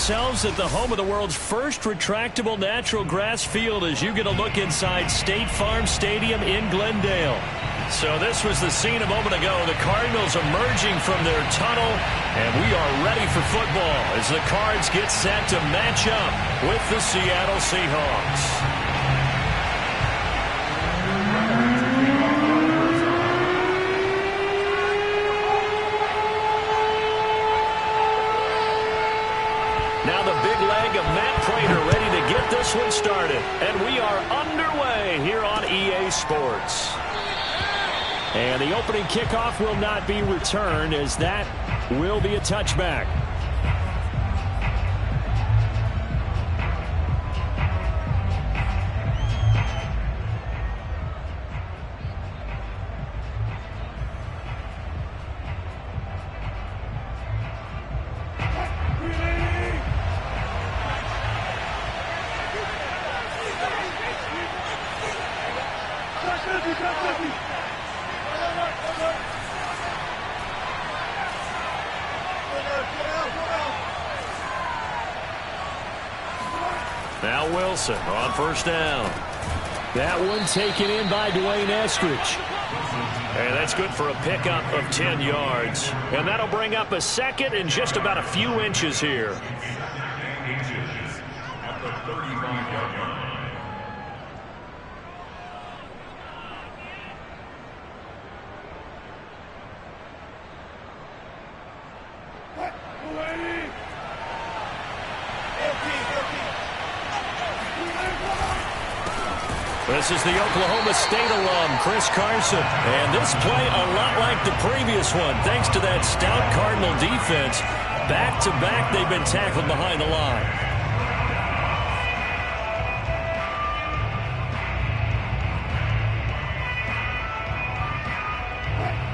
ourselves at the home of the world's first retractable natural grass field as you get a look inside State Farm Stadium in Glendale. So this was the scene a moment ago. The Cardinals emerging from their tunnel, and we are ready for football as the Cards get set to match up with the Seattle Seahawks. Now the big leg of Matt Prater ready to get this one started. And we are underway here on EA Sports. And the opening kickoff will not be returned as that will be a touchback. Now Wilson on first down. That one taken in by Dwayne Eskridge. And that's good for a pickup of 10 yards. And that'll bring up a second and just about a few inches here. This is the Oklahoma State alum, Chris Carson. And this play a lot like the previous one, thanks to that stout Cardinal defense. Back-to-back, they've been tackled behind the line.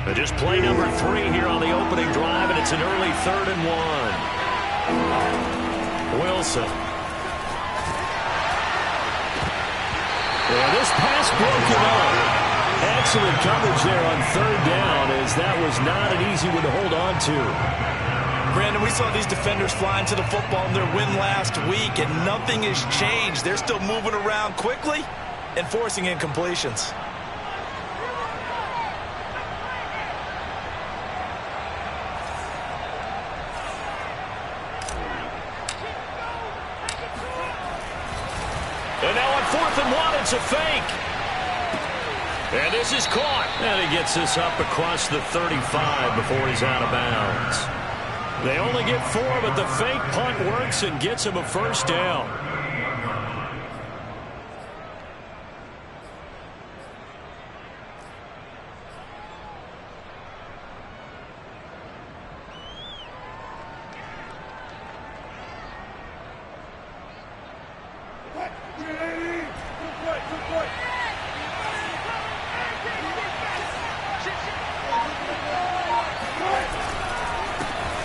But just play number 3 here on the opening drive, and it's an early 3rd and 1. Wilson. Yeah, this pass broken up. Excellent coverage there on 3rd down, as that was not an easy one to hold on to. Brandon, we saw these defenders flying to the football in their win last week, and nothing has changed. They're still moving around quickly and forcing incompletions. And now on 4th and 1, it's a fake. And this is caught. And he gets this up across the 35 before he's out of bounds. They only get 4, but the fake punt works and gets him a first down.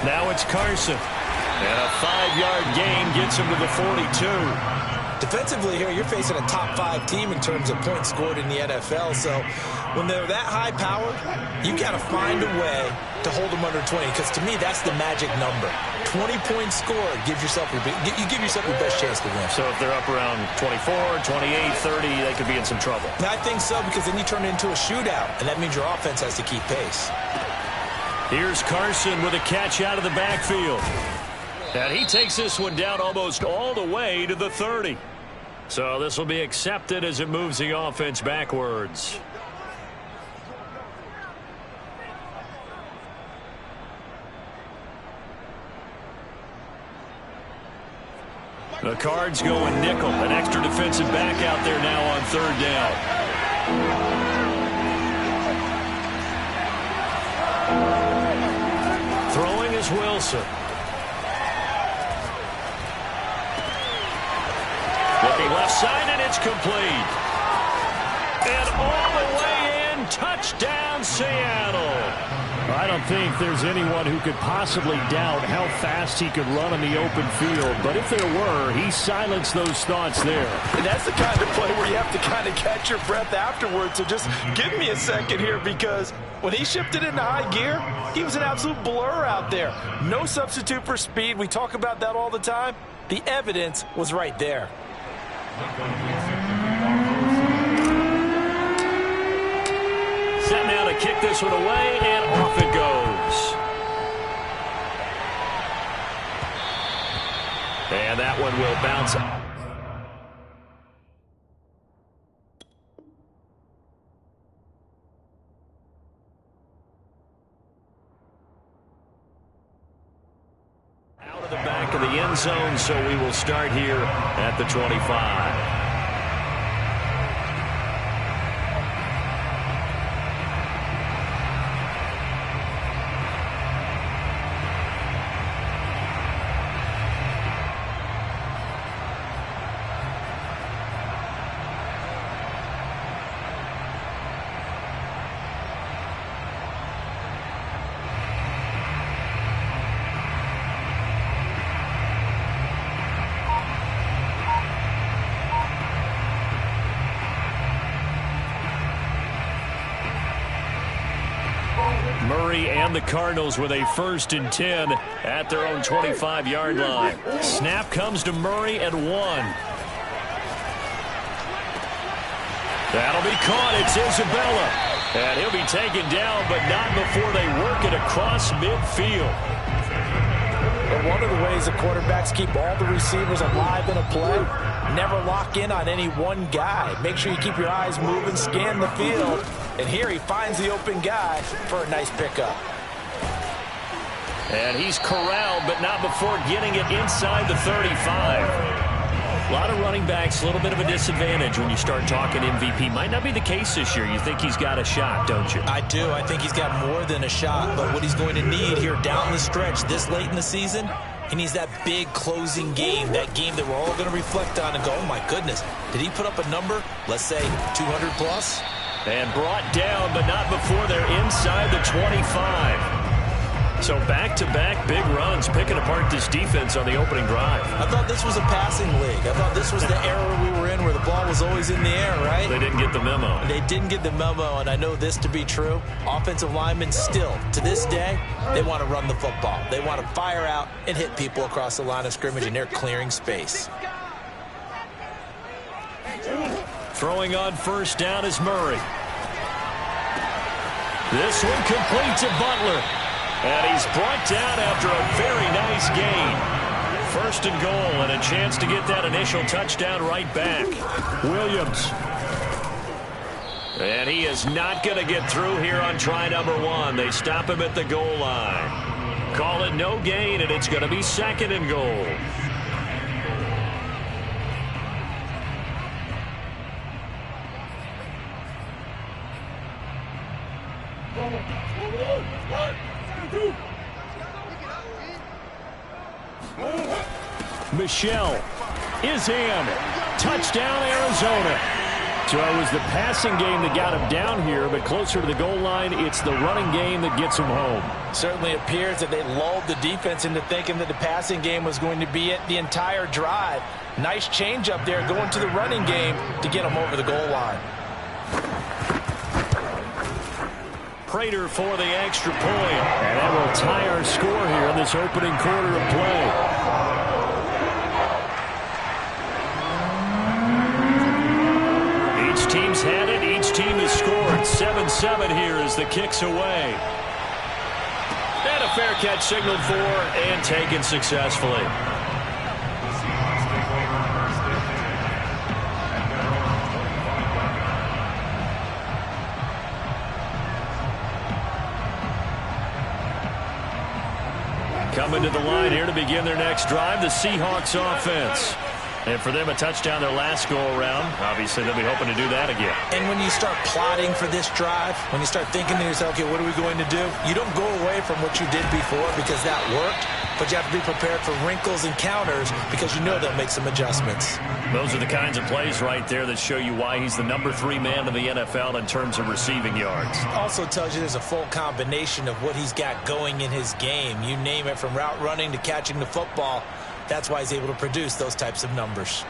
Now it's Carson. And a 5-yard gain gets him to the 42. Defensively here, you're facing a top 5 team in terms of points scored in the NFL. So when they're that high powered, you got to find a way to hold them under 20. Because to me, that's the magic number. 20 points scored gives yourself your best chance to win. So if they're up around 24, 28, 30, they could be in some trouble. I think so, because then you turn it into a shootout, and that means your offense has to keep pace. Here's Carson with a catch out of the backfield. And he takes this one down almost all the way to the 30. So this will be accepted as it moves the offense backwards. The Cards going nickel. An extra defensive back out there now on 3rd down. Throwing is Wilson. Looking left side, and it's complete. And all the way in, touchdown Seattle. I don't think there's anyone who could possibly doubt how fast he could run in the open field. But if there were, he silenced those thoughts there. And that's the kind of play where you have to kind of catch your breath afterwards. So just give me a second here, because when he shifted into high gear, he was an absolute blur out there. No substitute for speed. We talk about that all the time. The evidence was right there. Set now to kick this one away, and off it goes. And that one will bounce. Out of the back of the end zone, so we will start here at the 25. Murray and the Cardinals with a 1st and 10 at their own 25-yard line. Snap comes to Murray at 1. That'll be caught. It's Isabella. And he'll be taken down, but not before they work it across midfield. But one of the ways the quarterbacks keep all the receivers alive in a play, never lock in on any one guy. Make sure you keep your eyes moving, scan the field. And here he finds the open guy for a nice pickup. And he's corralled, but not before getting it inside the 35. A lot of running backs, a little bit of a disadvantage when you start talking MVP. Might not be the case this year. You think he's got a shot, don't you? I do. I think he's got more than a shot. But what he's going to need here down the stretch this late in the season, he needs that big closing game, that game that we're all going to reflect on and go, oh, my goodness, did he put up a number, let's say 200 plus? And brought down, but not before they're inside the 25. So back-to-back big runs, picking apart this defense on the opening drive. I thought this was a passing league. I thought this was the era we were in where the ball was always in the air, right? They didn't get the memo. They didn't get the memo, and I know this to be true. Offensive linemen still, to this day, they want to run the football. They want to fire out and hit people across the line of scrimmage, and they're clearing space. Throwing on 1st down is Murray. This one complete to Butler. And he's brought down after a very nice gain. 1st and goal, and a chance to get that initial touchdown right back. Williams. And he is not going to get through here on try number 1. They stop him at the goal line. Call it no gain, and it's going to be 2nd and goal. Michelle is in. Touchdown, Arizona. So it was the passing game that got him down here, but closer to the goal line, it's the running game that gets him home. Certainly appears that they lulled the defense into thinking that the passing game was going to be it the entire drive. Nice change up there going to the running game to get him over the goal line. Prater for the extra point. And that will tie our score here in this opening quarter of play. Each team's had it. Each team has scored. 7-7 here as the kick's away. And a fair catch signaled for and taken successfully. Coming to the line here to begin their next drive, the Seahawks offense. And for them, a touchdown their last go-around. Obviously, they'll be hoping to do that again. And when you start plotting for this drive, when you start thinking to yourself, okay, what are we going to do? You don't go away from what you did before because that worked, but you have to be prepared for wrinkles and counters because you know they'll make some adjustments. Those are the kinds of plays right there that show you why he's the number 3 man in the NFL in terms of receiving yards. Also tells you there's a full combination of what he's got going in his game. You name it, from route running to catching the football. That's why he's able to produce those types of numbers.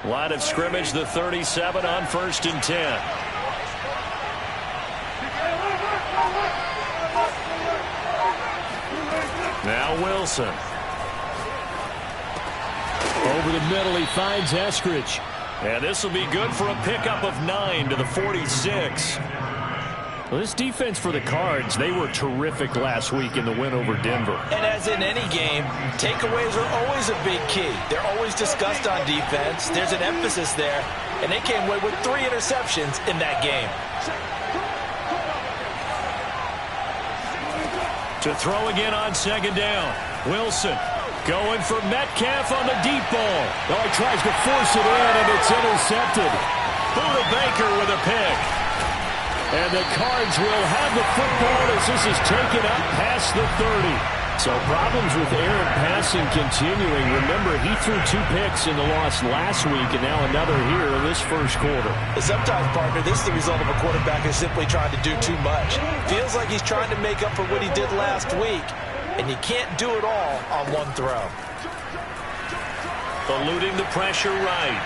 Line of scrimmage, the 37 on 1st and 10. Now Wilson. Over the middle, he finds Eskridge. And this will be good for a pickup of 9 to the 46. Well, this defense for the Cards, they were terrific last week in the win over Denver. And as in any game, takeaways are always a big key. They're always discussed on defense. There's an emphasis there. And they came away with 3 interceptions in that game. To throw again on 2nd down. Wilson. Going for Metcalf on the deep ball. Oh, he tries to force it in, and it's intercepted. Buda Baker with a pick. And the Cards will have the football as this is taken up past the 30. So problems with Aaron passing continuing. Remember, he threw 2 picks in the loss last week, and now another here in this first quarter. Sometimes, partner, this is the result of a quarterback who's simply trying to do too much. Feels like he's trying to make up for what he did last week. And you can't do it all on one throw. Eluding the pressure right.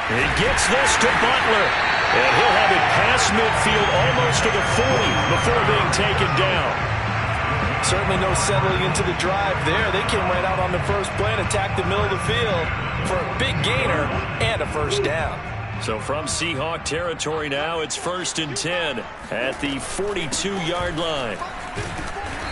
He gets this to Butler. And he'll have it past midfield almost to the 40 before being taken down. Certainly no settling into the drive there. They came right out on the first play and attacked the middle of the field for a big gainer and a first down. So from Seahawk territory now, it's 1st and 10 at the 42-yard line.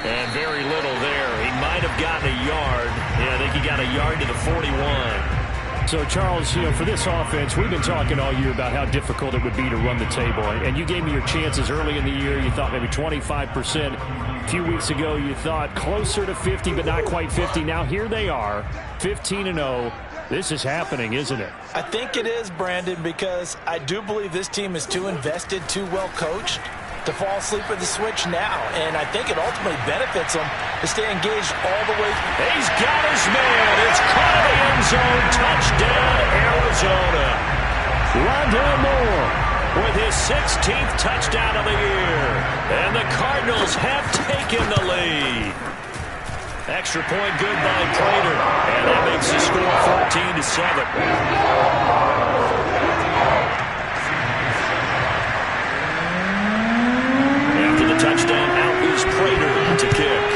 And very little there. He might have gotten a yard. Yeah, I think he got a yard to the 41. So, Charles, you know, for this offense, we've been talking all year about how difficult it would be to run the table. And you gave me your chances early in the year. You thought maybe 25%. A few weeks ago, you thought closer to 50, but not quite 50. Now here they are, 15-0. This is happening, isn't it? I think it is, Brandon, because I do believe this team is too invested, too well coached to fall asleep at the switch now. And I think it ultimately benefits them to stay engaged all the way. He's got his man. It's caught in the end zone. Touchdown, Arizona. Rondale Moore with his 16th touchdown of the year. And the Cardinals have taken the lead. Extra point good by Prater. And that makes the score 14-7. After the touchdown, out is Prater to kick.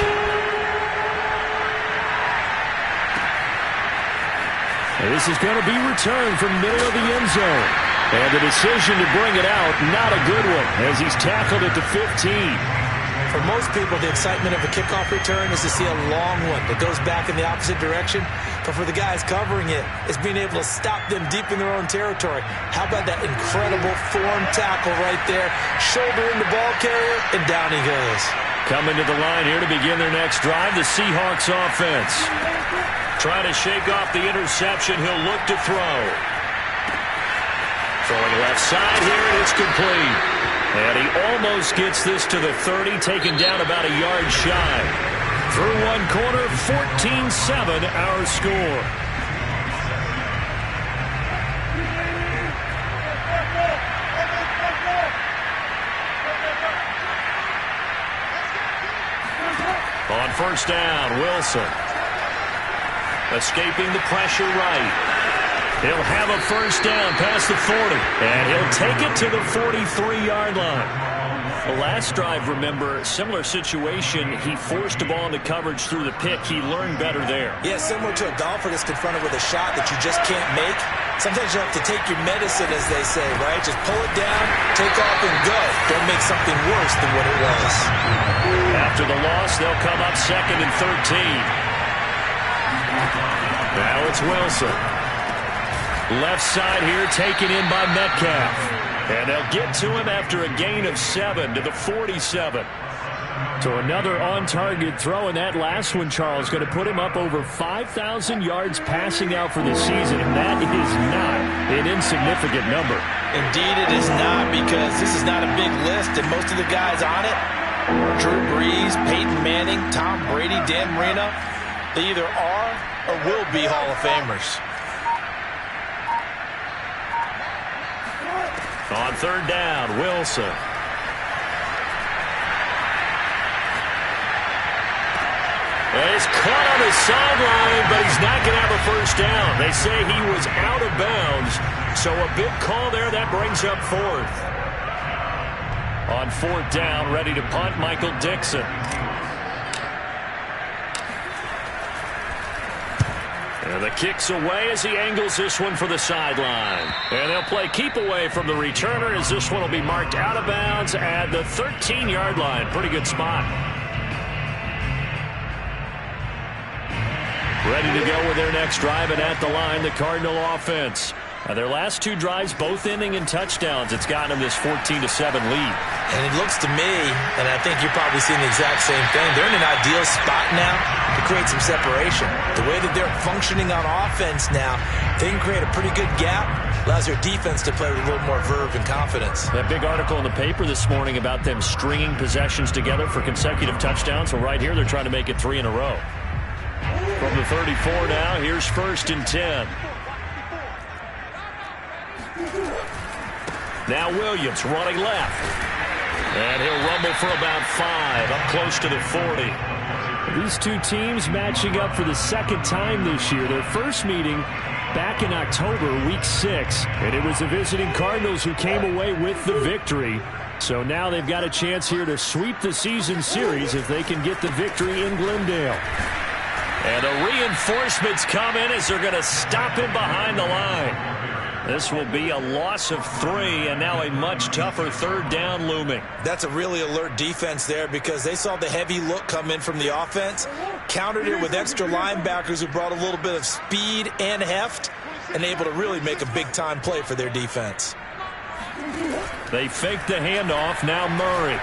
And this is going to be returned from middle of the end zone. And the decision to bring it out, not a good one, as he's tackled at the 15. For most people, the excitement of a kickoff return is to see a long one that goes back in the opposite direction. But for the guys covering it, it's being able to stop them deep in their own territory. How about that incredible form tackle right there? Shoulder in the ball carrier, and down he goes. Coming to the line here to begin their next drive, the Seahawks offense. Trying to shake off the interception. He'll look to throw. Throwing left side here, and it's complete. And he almost gets this to the 30, taken down about a yard shy. Through one corner, 14-7 our score. On first down, Wilson. Escaping the pressure right. He'll have a first down past the 40, and he'll take it to the 43-yard line. The last drive, remember, similar situation. He forced the ball into coverage through the pick. He learned better there. Yeah, similar to a golfer that's confronted with a shot that you just can't make. Sometimes you have to take your medicine, as they say, right? Just pull it down, take off, and go. Don't make something worse than what it was. After the loss, they'll come up 2nd and 13. Now it's Wilson. Left side here taken in by Metcalf. And they'll get to him after a gain of 7 to the 47. So another on-target throw, and that last one, Charles, going to put him up over 5,000 yards passing out for the season, and that is not an insignificant number. Indeed it is not, because this is not a big list, and most of the guys on it, Drew Brees, Peyton Manning, Tom Brady, Dan Marino, they either are or will be Hall of Famers. On third down, Wilson. He's caught on the sideline, but he's not going to have a first down. They say he was out of bounds, so a big call there. That brings up fourth. On fourth down, ready to punt, Michael Dixon. And the kick's away as he angles this one for the sideline. And they'll play keep away from the returner as this one will be marked out of bounds at the 13-yard line. Pretty good spot. Ready to go with their next drive, and at the line, the Cardinal offense. Now, their last two drives, both ending in touchdowns. It's gotten them this 14-7 lead. And it looks to me, and I think you're probably seeing the exact same thing, they're in an ideal spot now to create some separation. The way that they're functioning on offense now, they can create a pretty good gap. Allows their defense to play with a little more verve and confidence. That big article in the paper this morning about them stringing possessions together for consecutive touchdowns. Well, right here, they're trying to make it 3 in a row. From the 34 now, here's 1st and 10. Now Williams running left. And he'll rumble for about 5, up close to the 40. These two teams matching up for the second time this year. Their first meeting back in October, week 6. And it was the visiting Cardinals who came away with the victory. So now they've got a chance here to sweep the season series if they can get the victory in Glendale. And the reinforcements come in as they're going to stop him behind the line. This will be a loss of 3, and now a much tougher 3rd down looming. That's a really alert defense there, because they saw the heavy look come in from the offense, countered it with extra linebackers who brought a little bit of speed and heft, and able to really make a big-time play for their defense. They fake the handoff. Now Murray.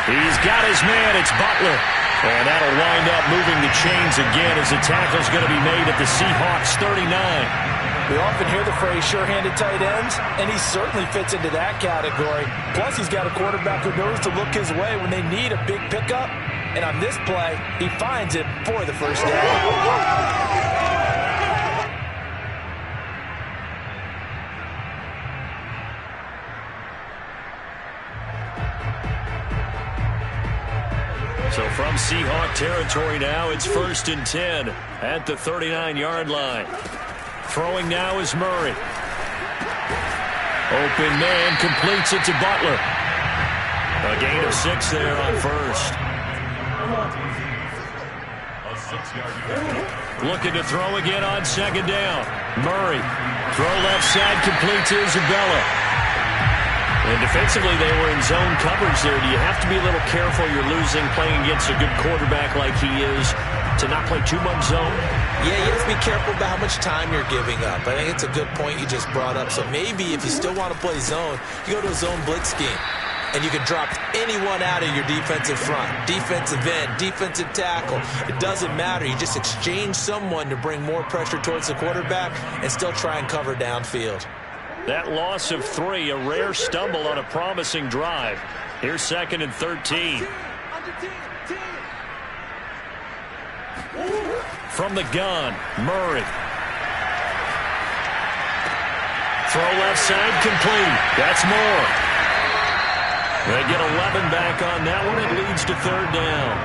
He's got his man. It's Butler. And that'll wind up moving the chains again as the tackle's going to be made at the Seahawks 39. We often hear the phrase sure-handed tight ends, and he certainly fits into that category. Plus, he's got a quarterback who knows to look his way when they need a big pickup. And on this play, he finds it for the first down. So from Seahawk territory now, it's 1st and 10 at the 39-yard line. Throwing now is Murray. Open man completes it to Butler. A gain of 6 there on 1st. Looking to throw again on 2nd down. Murray. Throw left side, complete to Isabella. And defensively, they were in zone coverage there. Do you have to be a little careful? You're losing, playing against a good quarterback like he is, to not play too much zone? Yeah, you have to be careful about how much time you're giving up. I think it's a good point you just brought up. So maybe if you still want to play zone, you go to a zone blitz scheme. And you can drop anyone out of your defensive front, defensive end, defensive tackle. It doesn't matter. You just exchange someone to bring more pressure towards the quarterback and still try and cover downfield. That loss of 3, a rare stumble on a promising drive. Here's 2nd and 13. From the gun, Murray. Throw left side, complete. That's more. They get 11 back on that one. It leads to 3rd down.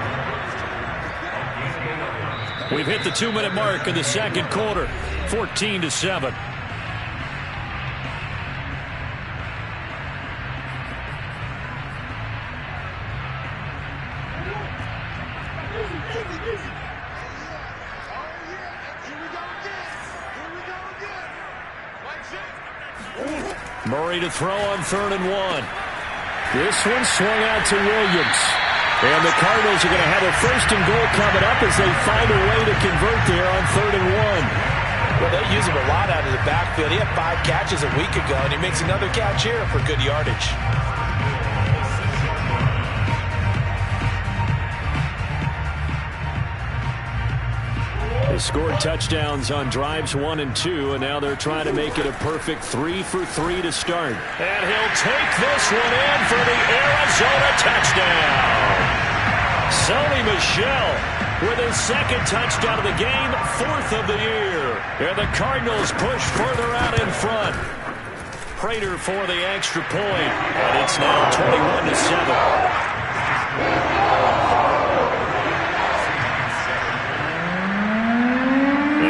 We've hit the 2-minute mark in the second quarter. 14-7. Murray to throw on 3rd and 1. This one swung out to Williams. And the Cardinals are going to have a 1st and goal coming up as they find a way to convert there on 3rd and 1. Well, they use him a lot out of the backfield. He had 5 catches a week ago, and he makes another catch here for good yardage. They scored touchdowns on drives 1 and 2, and now they're trying to make it a perfect 3 for 3 to start. And he'll take this one in for the Arizona touchdown. Sony Michel with his second touchdown of the game, 4th of the year. And the Cardinals push further out in front. Prater for the extra point, and it's now 21-7.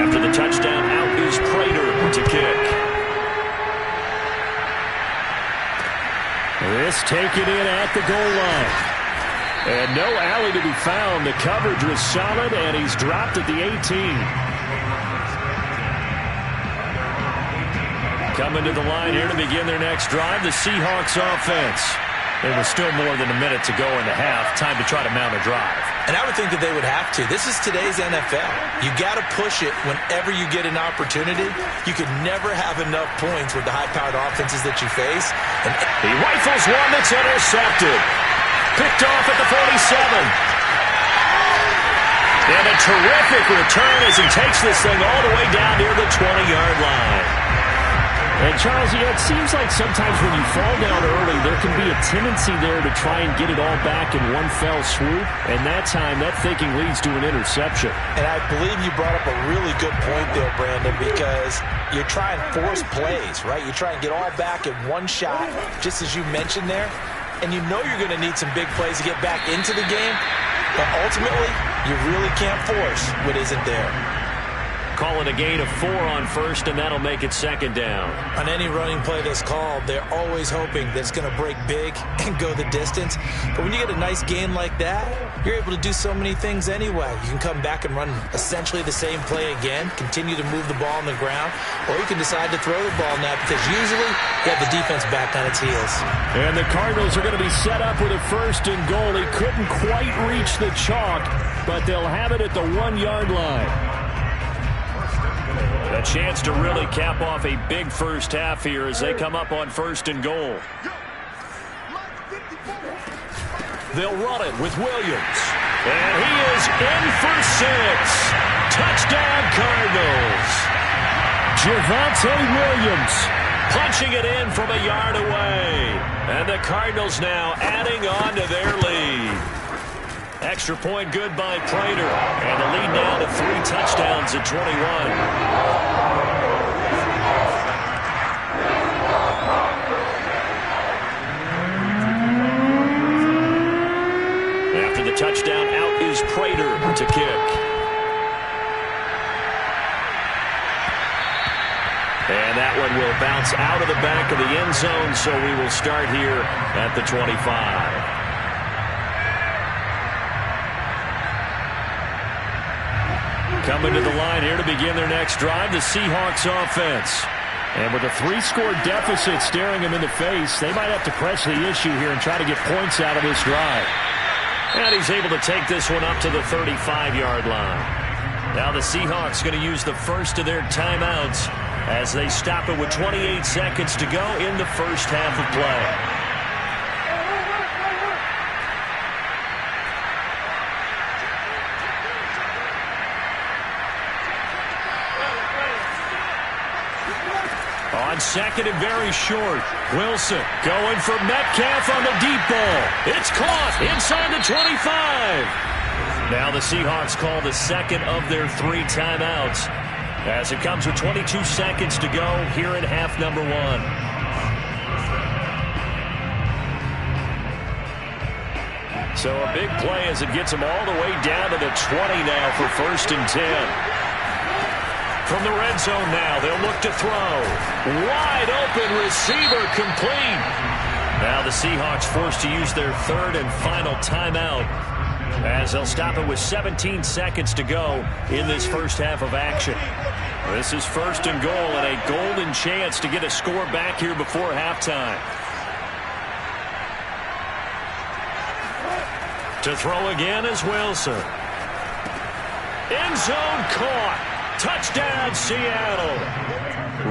After the touchdown, out is Prater to kick. This taken in at the goal line. And no alley to be found. The coverage was solid, and he's dropped at the 18. Coming to the line here to begin their next drive, the Seahawks offense. There was still more than a minute to go in the half. Time to try to mount a drive. And I would think that they would have to. This is today's NFL. You got to push it whenever you get an opportunity. You could never have enough points with the high-powered offenses that you face. And he rifles one that's intercepted. Picked off at the 47. And a terrific return as he takes this thing all the way down near the 20-yard line. And, Charles, you know, it seems like sometimes when you fall down early, there can be a tendency there to try and get it all back in one fell swoop. And that time, that thinking leads to an interception. And I believe you brought up a really good point there, Brandon, because you try and force plays, right? You try and get all back in one shot, just as you mentioned there. And you know you're going to need some big plays to get back into the game. But ultimately, you really can't force what isn't there. Call it a gain of 4 on first, and that'll make it second down. On any running play that's called, they're always hoping that it's going to break big and go the distance. But when you get a nice gain like that, you're able to do so many things anyway. You can come back and run essentially the same play again, continue to move the ball on the ground, or you can decide to throw the ball now because usually you have the defense back on its heels. And the Cardinals are going to be set up with a first and goal. He couldn't quite reach the chalk, but they'll have it at the 1-yard line. A chance to really cap off a big first half here as they come up on first and goal. They'll run it with Williams. And he is in for 6. Touchdown, Cardinals. Javonte Williams punching it in from a yard away. And the Cardinals now adding on to their lead. Extra point good by Prater. And the lead now to 3 touchdowns at 21. After the touchdown, out is Prater to kick. And that one will bounce out of the back of the end zone, so we will start here at the 25. Coming to the line here to begin their next drive, the Seahawks offense. And with a 3-score deficit staring them in the face, they might have to press the issue here and try to get points out of this drive. And he's able to take this one up to the 35-yard line. Now the Seahawks going to use the first of their timeouts as they stop it with 28 seconds to go in the first half of play. On second and very short, Wilson going for Metcalf on the deep ball. It's caught inside the 25. Now the Seahawks call the second of their 3 timeouts as it comes with 22 seconds to go here in half number 1. So a big play as it gets them all the way down to the 20 now for first and 10. From the red zone now, they'll look to throw. Wide open receiver complete. Now the Seahawks forced to use their 3rd and final timeout as they'll stop it with 17 seconds to go in this first half of action. This is first and goal and a golden chance to get a score back here before halftime. To throw again is Wilson. End zone caught. Touchdown, Seattle.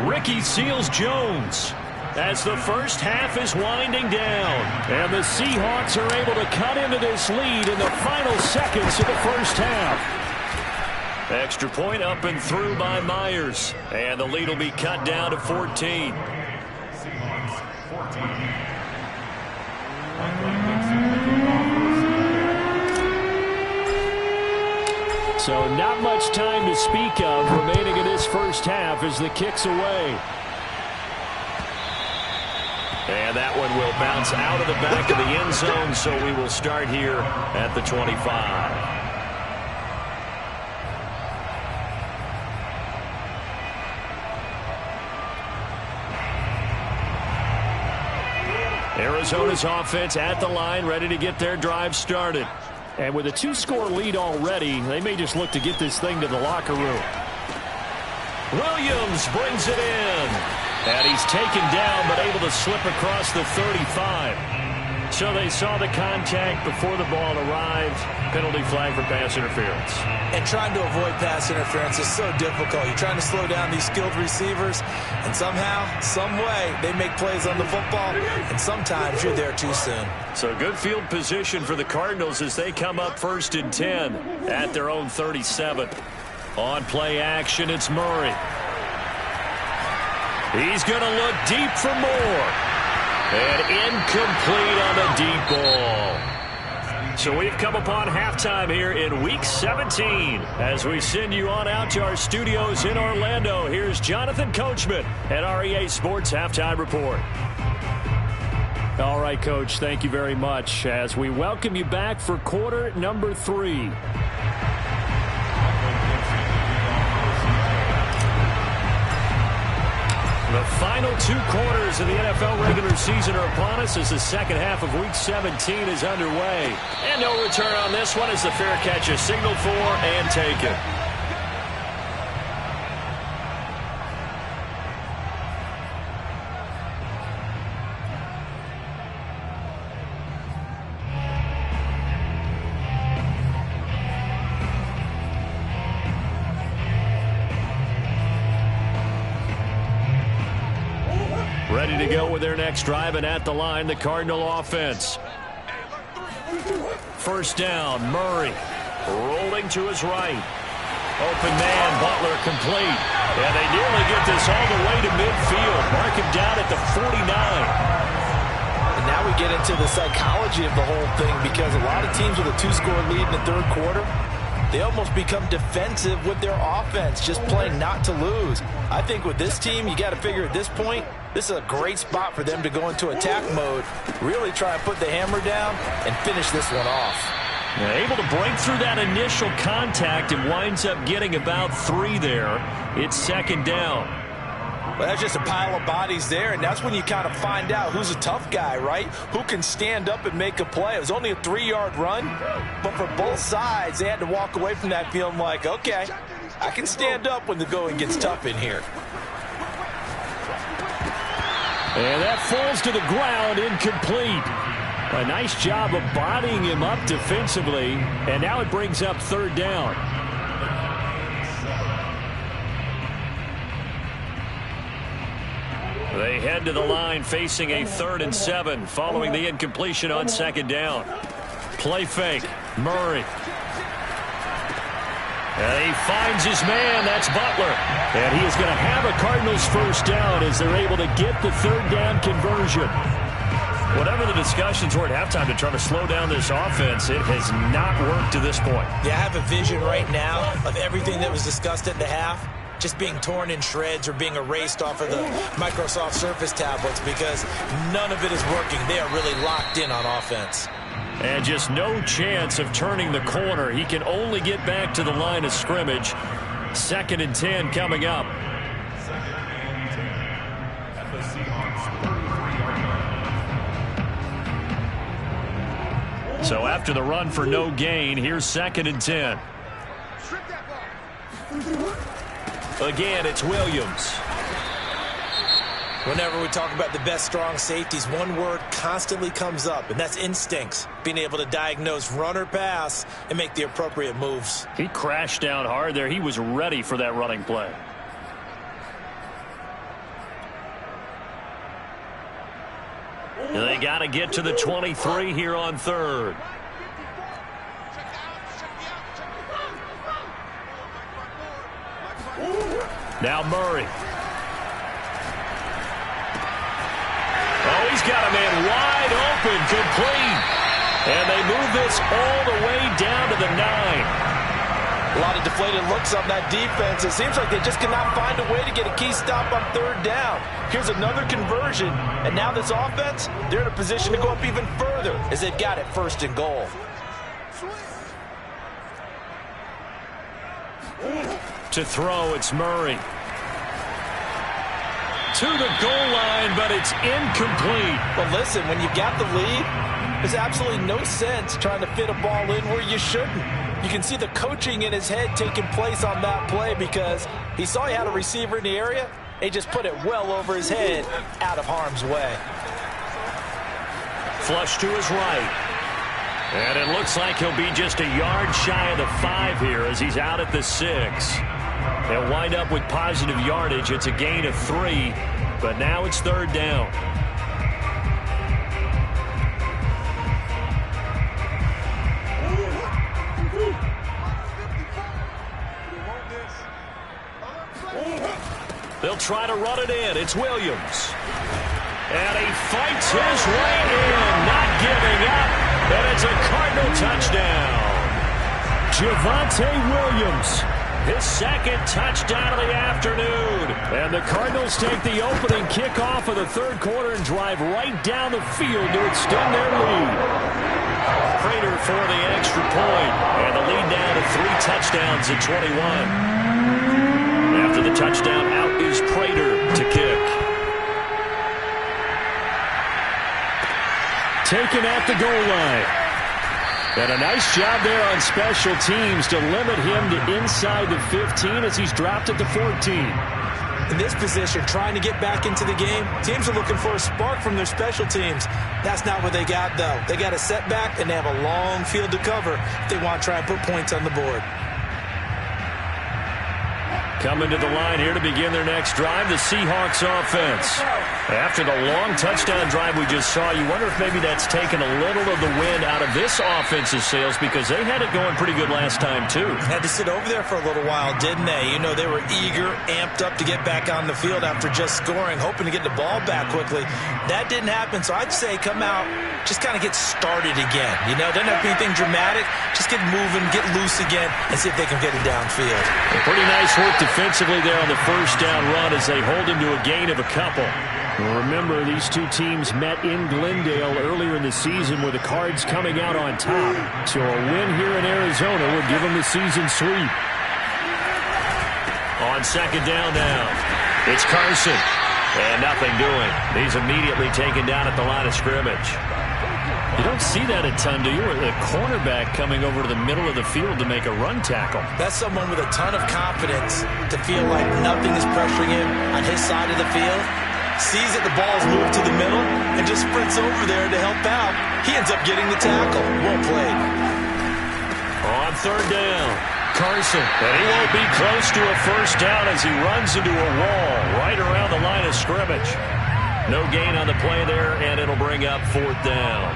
Ricky Seals-Jones as the first half is winding down. And the Seahawks are able to cut into this lead in the final seconds of the first half. Extra point up and through by Myers. And the lead will be cut down to 14. So not much time to speak of remaining in this first half as the kick's away. And that one will bounce out of the back of the end zone, so we will start here at the 25. Arizona's offense at the line, ready to get their drive started. And with a 2-score lead already, they may just look to get this thing to the locker room. Williams brings it in. And he's taken down, but able to slip across the 35. So they saw the contact before the ball arrived. Penalty flag for pass interference. And trying to avoid pass interference is so difficult. You're trying to slow down these skilled receivers, and somehow, some way, they make plays on the football, and sometimes you're there too soon. So good field position for the Cardinals as they come up 1st and 10 at their own 37. On play action, it's Murray. He's going to look deep for more. And incomplete on the deep ball. So we've come upon halftime here in Week 17. As we send you on out to our studios in Orlando, here's Jonathan Coachman at REA Sports Halftime Report. All right, Coach, thank you very much as we welcome you back for quarter number 3. The final 2 quarters of the NFL regular season are upon us as the second half of Week 17 is underway. And no return on this one as the fair catch is signaled for and taken. Ready to go with their next drive, and at the line, the Cardinal offense. First down, Murray rolling to his right. Open man, Butler complete. And they nearly get this all the way to midfield. Mark him down at the 49. And now we get into the psychology of the whole thing, because a lot of teams with a 2-score lead in the third quarter, they almost become defensive with their offense, just playing not to lose. I think with this team, you got to figure at this point, this is a great spot for them to go into attack mode, really try and put the hammer down and finish this one off. Able to break through that initial contact and winds up getting about 3 there. It's second down. Well, that's just a pile of bodies there, and that's when you kind of find out who's a tough guy, right? Who can stand up and make a play. It was only a 3-yard run, but for both sides, they had to walk away from that feeling like, okay, I can stand up when the going gets tough in here. And that falls to the ground, incomplete. A nice job of bodying him up defensively, and now it brings up third down. They head to the line facing a 3rd and 7 following the incompletion on second down. Play fake, Murray. And he finds his man, that's Butler. And he is going to have a Cardinals first down as they're able to get the third down conversion. Whatever the discussions were at halftime to try to slow down this offense, it has not worked to this point. Yeah, I have a vision right now of everything that was discussed at the half just being torn in shreds or being erased off of the Microsoft Surface tablets because none of it is working. They are really locked in on offense. And just no chance of turning the corner. He can only get back to the line of scrimmage. 2nd and 10 coming up. So after the run for no gain, here's 2nd and 10. Again, it's Williams. Whenever we talk about the best strong safeties, one word constantly comes up, and that's instincts. Being able to diagnose run or pass and make the appropriate moves. He crashed down hard there. He was ready for that running play. They got to get to the 23 here on third. Now Murray. Oh, he's got a man wide open, complete. And they move this all the way down to the 9. A lot of deflated looks on that defense. It seems like they just cannot find a way to get a key stop on third down. Here's another conversion, and now this offense, they're in a position to go up even further as they've got it first and goal. To throw, it's Murray. To the goal line, but it's incomplete. Well, listen, when you've got the lead, there's absolutely no sense trying to fit a ball in where you shouldn't. You can see the coaching in his head taking place on that play because he saw he had a receiver in the area. He just put it well over his head, out of harm's way. Flush to his right. And it looks like he'll be just a yard shy of the 5 here as he's out at the 6. They'll wind up with positive yardage. It's a gain of 3, but now it's third down. They'll try to run it in. It's Williams. And he fights his way in, not giving up. And it's a Cardinal touchdown. Javonte Williams, his second touchdown of the afternoon. And the Cardinals take the opening kickoff of the third quarter and drive right down the field to extend their lead. Prater for the extra point. And the lead down to 3 touchdowns at 21. After the touchdown, out is Prater to kick. Taken at the goal line. And a nice job there on special teams to limit him to inside the 15 as he's dropped at the 14. In this position, trying to get back into the game, teams are looking for a spark from their special teams. That's not what they got, though. They got a setback, and they have a long field to cover if they want to try and put points on the board. Coming to the line here to begin their next drive, the Seahawks offense. After the long touchdown drive we just saw, you wonder if maybe that's taken a little of the wind out of this offense's sails because they had it going pretty good last time, too. Had to sit over there for a little while, didn't they? You know, they were eager, amped up to get back on the field after just scoring, hoping to get the ball back quickly. That didn't happen, so I'd say come out, just kind of get started again. You know, doesn't have to be anything dramatic. Just get moving, get loose again, and see if they can get it downfield. Pretty nice work defensively there on the first down run as they hold him to a gain of a couple. Well, remember, these two teams met in Glendale earlier in the season with the Cards coming out on top. So a win here in Arizona would give them the season sweep. On second down now, it's Carson. And nothing doing. He's immediately taken down at the line of scrimmage. You don't see that a ton, do you? The cornerback coming over to the middle of the field to make a run tackle. That's someone with a ton of confidence to feel like nothing is pressuring him on his side of the field. Sees that the ball's moved to the middle and just sprints over there to help out. He ends up getting the tackle. Well played. On third down, Carson. And he won't be close to a first down as he runs into a wall right around the line of scrimmage. No gain on the play there, and it'll bring up fourth down.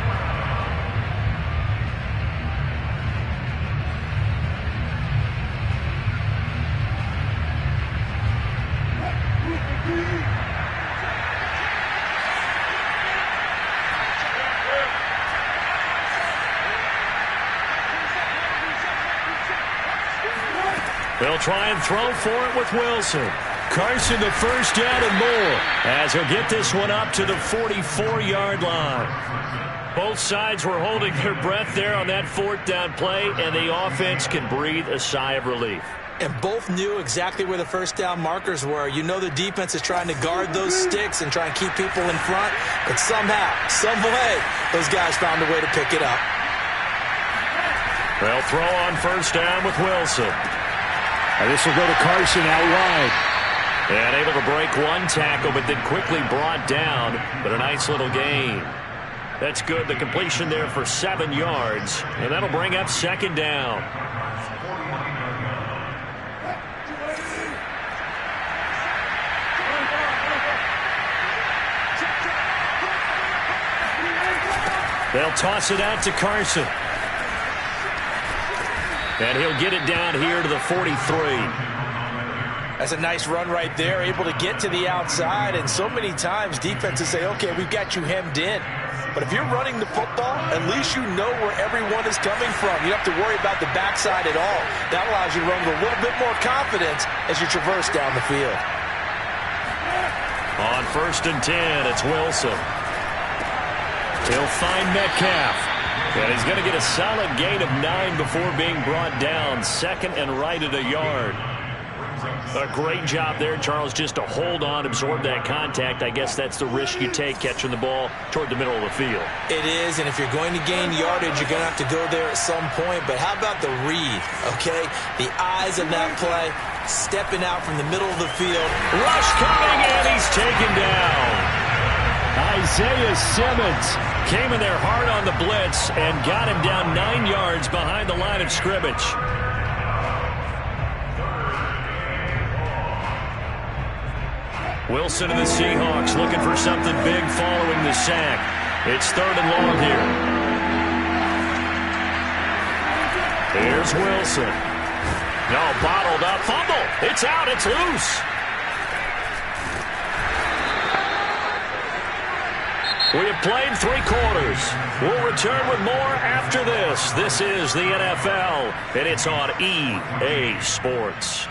They'll try and throw for it with Wilson. Carson the first down and more as he'll get this one up to the 44-yard line. Both sides were holding their breath there on that fourth down play, and the offense can breathe a sigh of relief. And both knew exactly where the first down markers were. You know the defense is trying to guard those sticks and try and keep people in front, but somehow, some way, those guys found a way to pick it up. They'll throw on first down with Wilson. And this will go to Carson out wide. And able to break one tackle, but then quickly brought down. But a nice little gain. That's good. The completion there for 7 yards. And that'll bring up second down. They'll toss it out to Carson. And he'll get it down here to the 43. That's a nice run right there, able to get to the outside. And so many times defenses say, okay, we've got you hemmed in. But if you're running the football, at least you know where everyone is coming from. You don't have to worry about the backside at all. That allows you to run with a little bit more confidence as you traverse down the field. On 1st and 10, it's Wilson. He'll find Metcalf. And he's going to get a solid gain of 9 before being brought down. 2nd and right at a yard. A great job there, Charles, just to hold on, absorb that contact. I guess that's the risk you take catching the ball toward the middle of the field. It is, and if you're going to gain yardage, you're going to have to go there at some point. But how about the read, okay? The eyes of that play, stepping out from the middle of the field. Rush coming, and he's taken down. Isaiah Simmons came in there hard on the blitz and got him down 9 yards behind the line of scrimmage. Wilson and the Seahawks looking for something big following the sack. It's 3rd and long here. Here's Wilson. No, bottled up. Fumble. It's out. It's loose. We have played 3 quarters. We'll return with more after this. This is the NFL, and it's on EA Sports.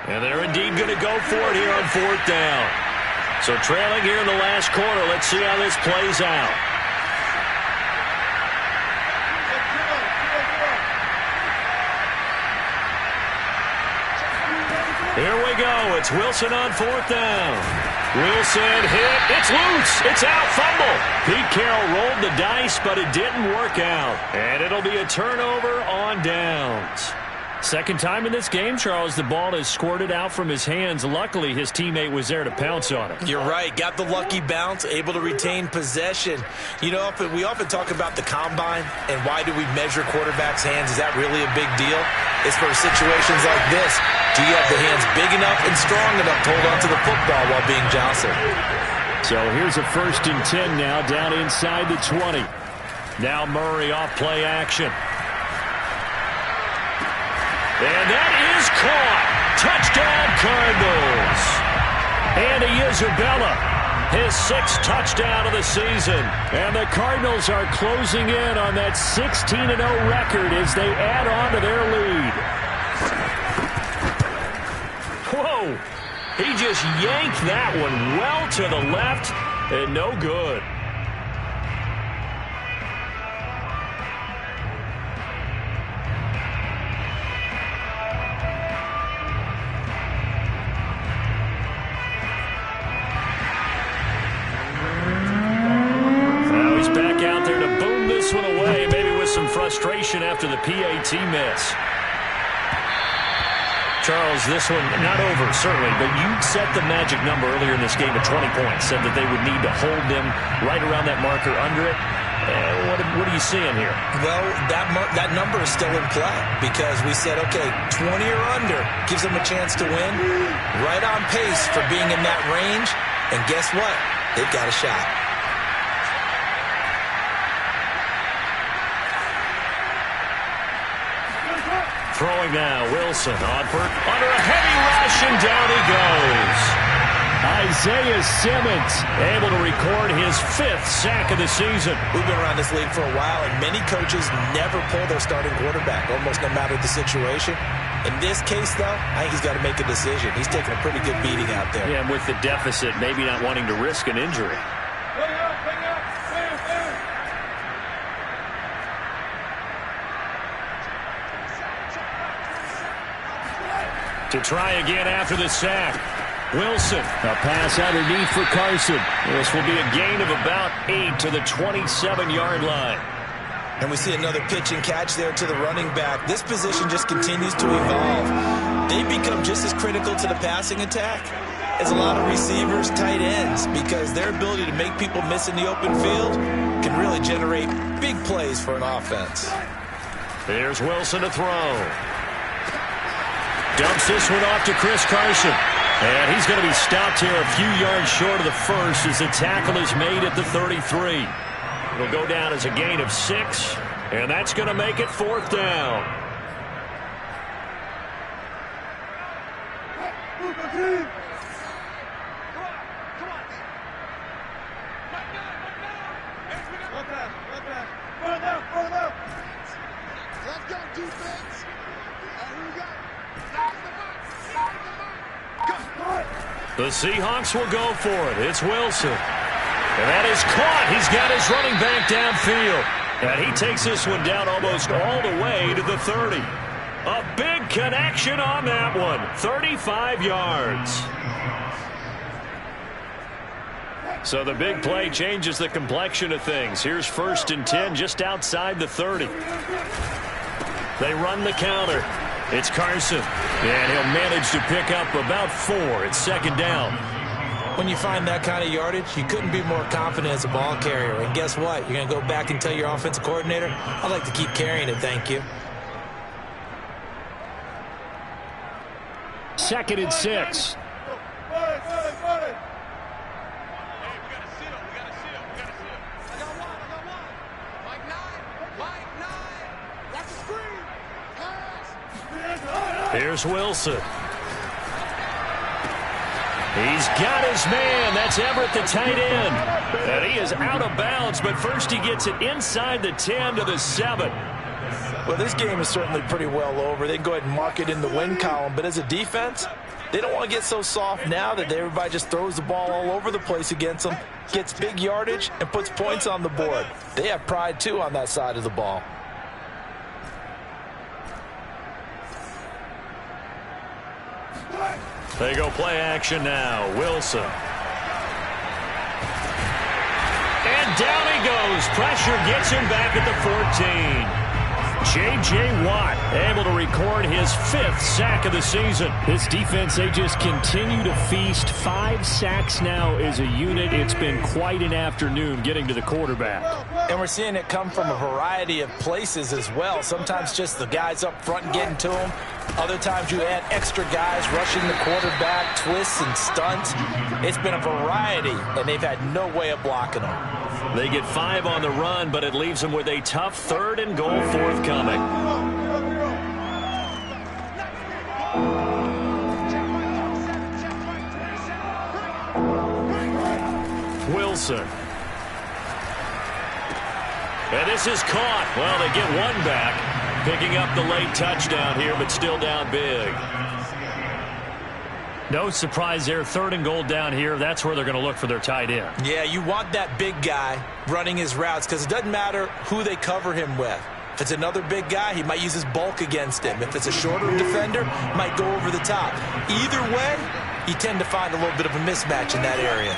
And they're indeed going to go for it here on 4th down. So trailing here in the last quarter. Let's see how this plays out. Here we go. It's Wilson on 4th down. Wilson hit. It's loose. It's out. Fumble. Pete Carroll rolled the dice, but it didn't work out. And it'll be a turnover on downs. Second time in this game, Charles, the ball has squirted out from his hands. Luckily, his teammate was there to pounce on it. You're right. Got the lucky bounce, able to retain possession. You know, we often talk about the combine and why do we measure quarterbacks' hands. Is that really a big deal? It's for situations like this. Do you have the hands big enough and strong enough to hold on to the football while being jostled? So here's a 1st and 10 now, down inside the 20. Now Murray off play action. And that is caught. Touchdown, Cardinals. Andy Isabella, his 6th touchdown of the season. And the Cardinals are closing in on that 16-0 record as they add on to their lead. Whoa. He just yanked that one well to the left and no good. Frustration after the PAT miss. Charles, this one not over, certainly, but you set the magic number earlier in this game at 20 points, said that they would need to hold them right around that marker under it. What are you seeing here? Well, that number is still in play because we said, okay, 20 or under gives them a chance to win. Right on pace for being in that range, and guess what? They've got a shot. Throwing now, Wilson under a heavy rush, and down he goes. Isaiah Simmons able to record his 5th sack of the season. We've been around this league for a while, and many coaches never pull their starting quarterback, almost no matter the situation. In this case, though, I think he's got to make a decision. He's taking a pretty good beating out there. Yeah, and with the deficit, maybe not wanting to risk an injury. To try again after the sack. Wilson. A pass underneath for Carson. This will be a gain of about 8 to the 27-yard line. And we see another pitch and catch there to the running back. This position just continues to evolve. They become just as critical to the passing attack as a lot of receivers, tight ends, because their ability to make people miss in the open field can really generate big plays for an offense. Here's Wilson to throw. Dumps this one off to Chris Carson. And he's going to be stopped here a few yards short of the first as the tackle is made at the 33. It'll go down as a gain of 6, and that's going to make it 4th down. The Seahawks will go for it. It's Wilson. And that is caught. He's got his running back downfield. And he takes this one down almost all the way to the 30. A big connection on that one. 35 yards. So the big play changes the complexion of things. Here's 1st and 10 just outside the 30. They run the counter. It's Carson. And he'll manage to pick up about 4. It's 2nd down. When you find that kind of yardage, you couldn't be more confident as a ball carrier. And guess what? You're going to go back and tell your offensive coordinator, I'd like to keep carrying it, thank you. 2nd and 6. Here's Wilson. He's got his man. That's Everett, the tight end. And he is out of bounds, but first he gets it inside the 10 to the 7. Well, this game is certainly pretty well over. They can go ahead and mark it in the win column. But as a defense, they don't want to get so soft now that everybody just throws the ball all over the place against them, gets big yardage, and puts points on the board. They have pride, too, on that side of the ball. They go play action now. Wilson. And down he goes. Pressure gets him back at the 14. J.J. Watt able to record his 5th sack of the season. This defense, they just continue to feast. 5 sacks now as a unit. It's been quite an afternoon getting to the quarterback. And we're seeing it come from a variety of places as well. Sometimes just the guys up front getting to him. Other times you add extra guys rushing the quarterback, twists and stunts. It's been a variety, and they've had no way of blocking them. They get 5 on the run, but it leaves them with a tough 3rd and goal forthcoming. Wilson. And this is caught. Well, they get one back. Picking up the late touchdown here, but still down big. No surprise there. 3rd and goal down here. That's where they're going to look for their tight end. Yeah, you want that big guy running his routes because it doesn't matter who they cover him with. If it's another big guy, he might use his bulk against him. If it's a shorter defender, might go over the top. Either way, you tend to find a little bit of a mismatch in that area.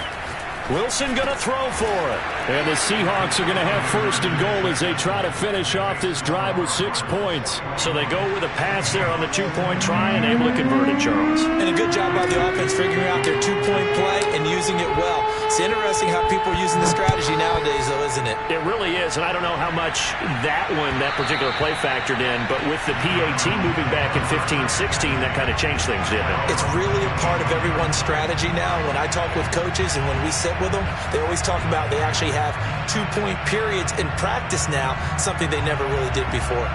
Wilson going to throw for it. And the Seahawks are going to have 1st and goal as they try to finish off this drive with 6 points. So they go with a pass there on the 2-point try and able to convert it, Charles. And a good job by the offense figuring out their 2-point play and using it well. It's interesting how people are using the strategy nowadays, though, isn't it? It really is, and I don't know how much that particular play factored in, but with the PAT moving back in 15-16, that kind of changed things, didn't it? It's really a part of everyone's strategy now. When I talk with coaches and when we sit with them, they always talk about they actually have 2-point periods in practice now, something they never really did before.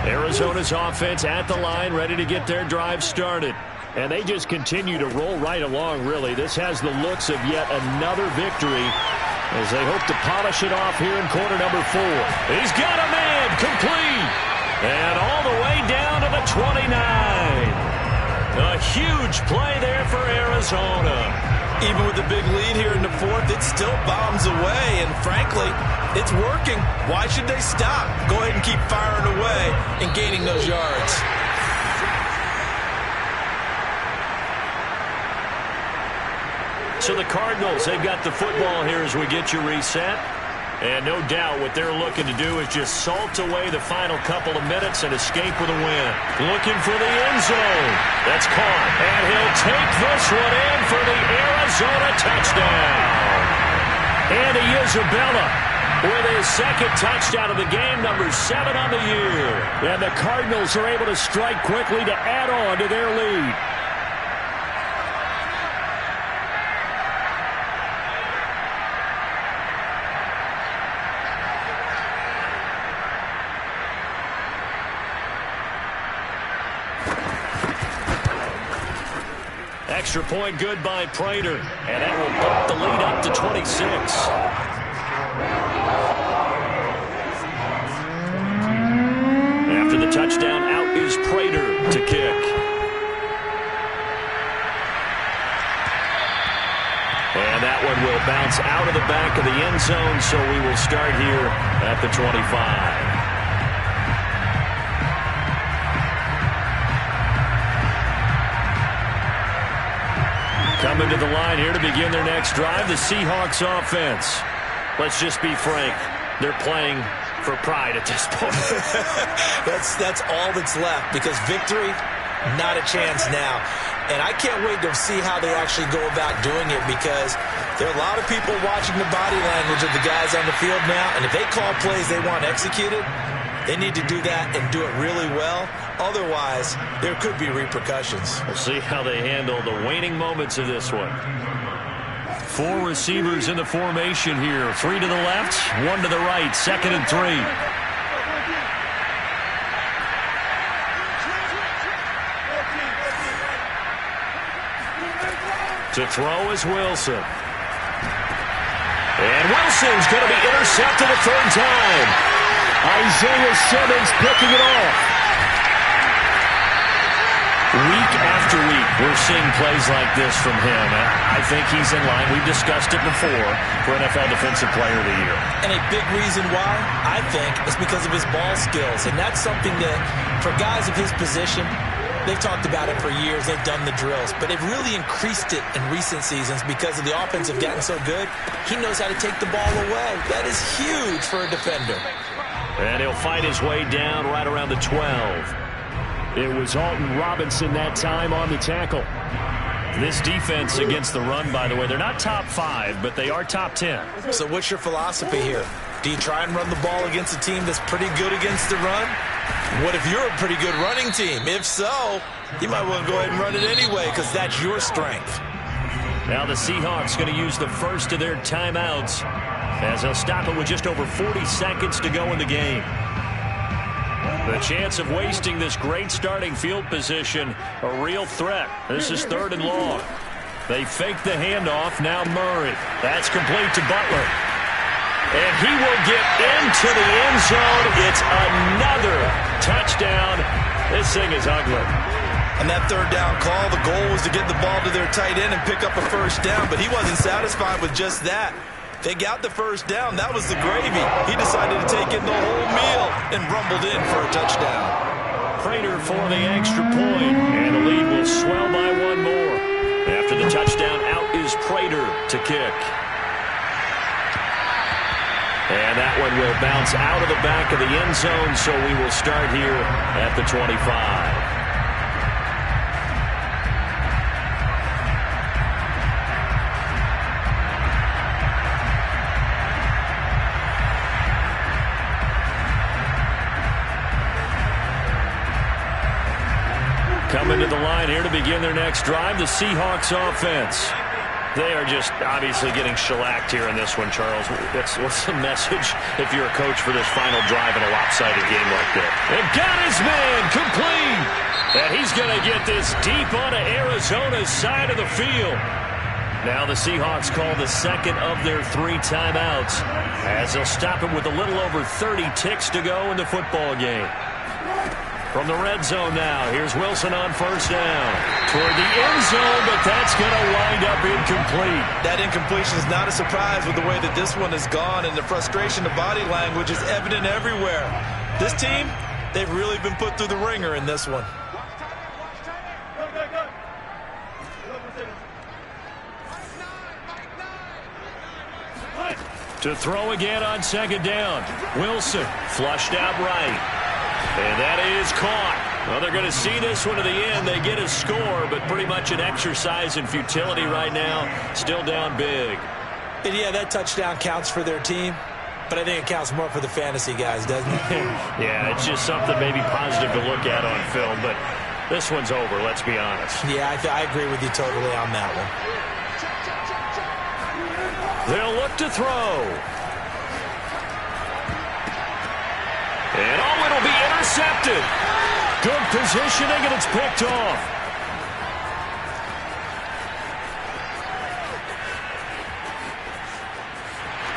Arizona's offense at the line, ready to get their drive started. And they just continue to roll right along, really. This has the looks of yet another victory as they hope to polish it off here in quarter number 4. He's got a man, complete. And all the way down to the 29. A huge play there for Arizona. Even with the big lead here in the 4th, it still bombs away. And frankly, it's working. Why should they stop? Go ahead and keep firing away and gaining those yards. So the Cardinals, they've got the football here as we get you reset. And no doubt what they're looking to do is just salt away the final couple of minutes and escape with a win. Looking for the end zone. That's caught. And he'll take this one in for the Arizona touchdown. Andy Isabella with his second touchdown of the game, number 7 on the year. And the Cardinals are able to strike quickly to add on to their lead. Extra point good by Prater, and that will bump the lead up to 26. After the touchdown, out is Prater to kick. And that one will bounce out of the back of the end zone, so we will start here at the 25. Coming to the line here to begin their next drive, the Seahawks offense. Let's just be frank. They're playing for pride at this point. That's all that's left, because victory, not a chance now. And I can't wait to see how they actually go about doing it, because there are a lot of people watching the body language of the guys on the field now, and if they call plays they want executed, they need to do that and do it really well. Otherwise, there could be repercussions. We'll see how they handle the waning moments of this one. 4 receivers in the formation here. 3 to the left, 1 to the right. 2nd and 3. To throw is Wilson. And Wilson's going to be intercepted a 3rd time. Isaiah Simmons picking it off. Week after week, we're seeing plays like this from him. I think he's in line. We've discussed it before for NFL Defensive Player of the Year. And a big reason why, I think, is because of his ball skills. And that's something that, for guys of his position, they've talked about it for years. They've done the drills. But they've really increased it in recent seasons because of the offense have gotten so good. He knows how to take the ball away. That is huge for a defender. And he'll fight his way down right around the 12. It was Alton Robinson that time on the tackle. This defense against the run, by the way, they're not top 5, but they are top 10. So what's your philosophy here? Do you try and run the ball against a team that's pretty good against the run? What if you're a pretty good running team? If so, you might want to go ahead and run it anyway, because that's your strength. Now the Seahawks going to use the first of their timeouts as they'll stop it with just over 40 seconds to go in the game. The chance of wasting this great starting field position, a real threat. This is 3rd and long. They fake the handoff. Now Murray. That's complete to Butler. And he will get into the end zone. It's another touchdown. This thing is ugly. And that 3rd down call, the goal was to get the ball to their tight end and pick up a 1st down, but he wasn't satisfied with just that. They got the 1st down. That was the gravy. He decided to take in the whole meal and rumbled in for a touchdown. Prater for the extra point, and the lead will swell by 1 more. After the touchdown, out is Prater to kick. And that one will bounce out of the back of the end zone, so we will start here at the 25. Coming to the line here to begin their next drive, the Seahawks offense. They are just obviously getting shellacked here in this one, Charles. What's the message if you're a coach for this final drive in a lopsided game like that? They've got his man complete. And he's going to get this deep onto Arizona's side of the field. Now the Seahawks call the 2nd of their 3 timeouts as they'll stop it with a little over 30 ticks to go in the football game. From the red zone now, here's Wilson on 1st down. Toward the end zone, but that's going to wind up incomplete. That incompletion is not a surprise with the way that this one has gone, and the frustration of body language is evident everywhere. This team, they've really been put through the ringer in this one. To throw again on second down. Wilson flushed out right. And that is caught. Well, they're going to see this one to the end. They get a score, but pretty much an exercise in futility right now. Still down big. And yeah, that touchdown counts for their team, but I think it counts more for the fantasy guys, doesn't it? Yeah, it's just something maybe positive to look at on film, but this one's over, let's be honest. Yeah, I agree with you totally on that one. They'll look to throw. And it'll be intercepted. Good positioning, and it's picked off.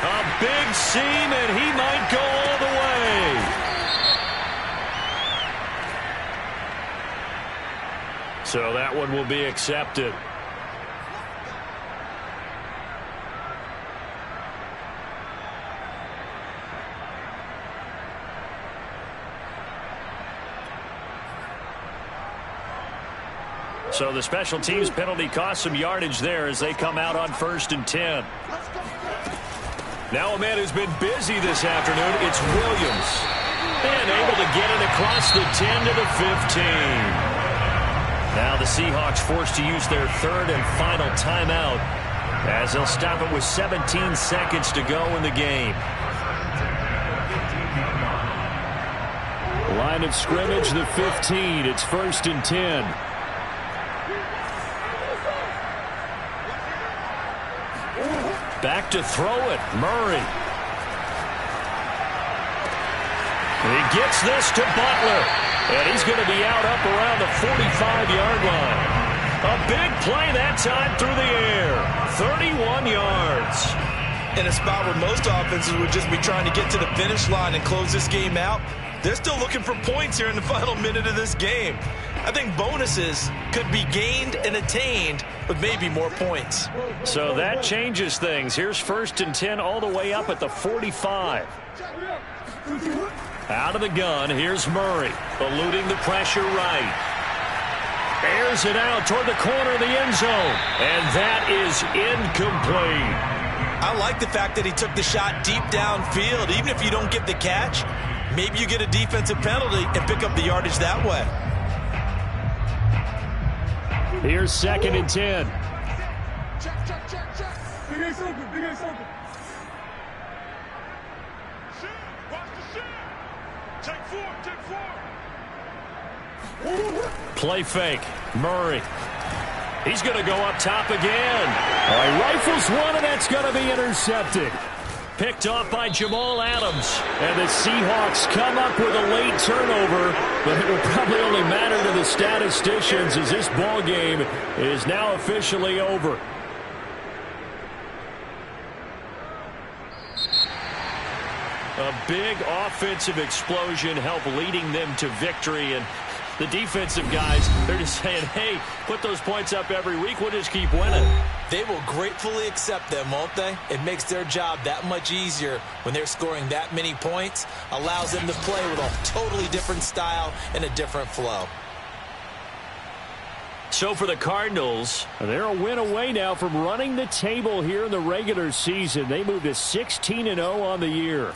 A big seam, and he might go all the way. So that one will be accepted. So the special teams penalty cost some yardage there as they come out on 1st and 10. Now a man who's been busy this afternoon, it's Williams. And able to get it across the 10 to the 15. Now the Seahawks forced to use their 3rd and final timeout as they'll stop it with 17 seconds to go in the game. Line of scrimmage, the 15. It's 1st and 10. Back to throw it, Murray. He gets this to Butler, and he's going to be out up around the 45-yard line. A big play that time through the air, 31 yards. In a spot where most offenses would just be trying to get to the finish line and close this game out, they're still looking for points here in the final minute of this game. I think bonuses could be gained and attained with maybe more points. So that changes things. Here's 1st and 10 all the way up at the 45. Out of the gun, here's Murray, eluding the pressure right. Airs it out toward the corner of the end zone, and that is incomplete. I like the fact that he took the shot deep downfield. Even if you don't get the catch, maybe you get a defensive penalty and pick up the yardage that way. Here's 2nd and 10. Check. Big Ace open. Watch the shit. Take four. Play fake. Murray. He's going to go up top again. Rifles one, and that's going to be intercepted. Picked off by Jamal Adams. And the Seahawks come up with a late turnover, but it will probably only matter to the statisticians as this ball game is now officially over. A big offensive explosion helped leading them to victory, and the defensive guys, they're just saying, hey, put those points up every week, we'll just keep winning. They will gratefully accept them, won't they? It makes their job that much easier when they're scoring that many points, allows them to play with a totally different style and a different flow. So for the Cardinals, they're a win away now from running the table here in the regular season. They moved to 16-0 on the year.